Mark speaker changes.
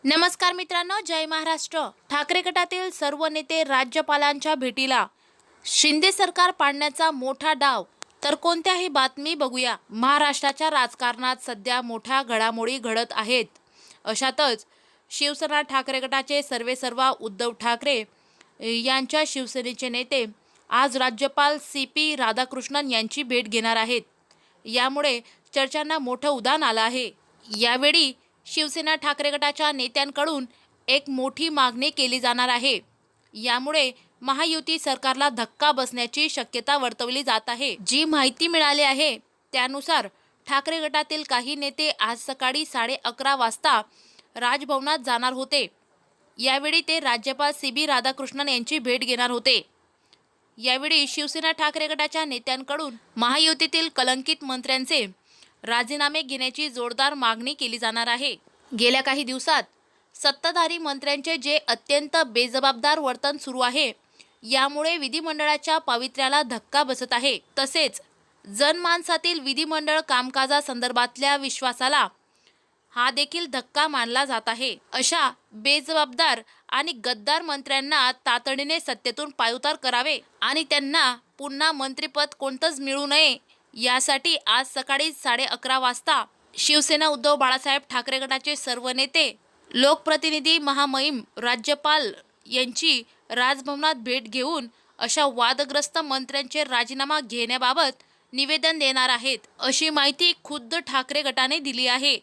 Speaker 1: नमस्कार मित्रांनो, जय महाराष्ट्र। ठाकरे गटातील सर्व नेते राज्यपालांच्या भेटीला। शिंदे सरकार पाडण्याचा मोठा डाव, तर कोणत्याही बातमी बघूया। महाराष्ट्राच्या राजकारणात सध्या मोठ्या घडामोडी घडत आहेत। अशातच शिवसेना ठाकरे गटाचे सर्वेसर्वा उद्धव ठाकरे यांच्या शिवसेनेचे नेते आज राज्यपाल CP राधाकृष्णन यांची भेट घेणार आहेत। यामुळे चर्चांना मोठं उधाण आलं आहे। यावेळी शिवसेना ठाकरे गटाच्या नेत्यांकडून एक मोठी मागणी केली जाणार आहे। यामुळे महायुती सरकारला धक्का बसण्याची शक्यता वर्तवली जात आहे। जी माहिती मिळाली आहे त्यानुसार ठाकरे गटातील काही नेते आज सकाळी 11:30 वाजता राजभवनात जाणार होते। यावेळी ते राज्यपाल CP राधाकृष्णन यांची भेट घेणार होते। यावेळी शिवसेना ठाकरे गटाच्या नेत्यांकडून महायुतीतील कलंकित मंत्र्यांचे राजीनामे घेण्याची जोरदार मागणी केली जाणार आहे। गेल्या काही दिवसात सत्ताधारी मंत्र्यांचे जे अत्यंत बेजबाबदार वर्तन सुरू आहे, यामुळे विधिमंडळाच्या पावित्र्याला धक्का बसत आहे। तसेच जनमानसातील विधिमंडळ कामकाजासंदर्भातल्या विश्वासाला हा देखील धक्का मानला जात आहे। अशा बेजबाबदार आणि गद्दार मंत्र्यांना तातडीने सत्तेतून पायउतार करावे आणि त्यांना पुन्हा मंत्रिपद कोणतंच मिळू नये, यासाठी आज सकाळी 11:30 वाजता शिवसेना उद्धव बाळासाहेब ठाकरे गटाचे सर्व नेते, लोकप्रतिनिधी महामहिम राज्यपाल यांची राजभवनात भेट घेऊन अशा वादग्रस्त मंत्र्यांचे राजीनामा घेण्याबाबत निवेदन देणार आहेत, अशी माहिती खुद्द ठाकरे गटाने दिली आहे।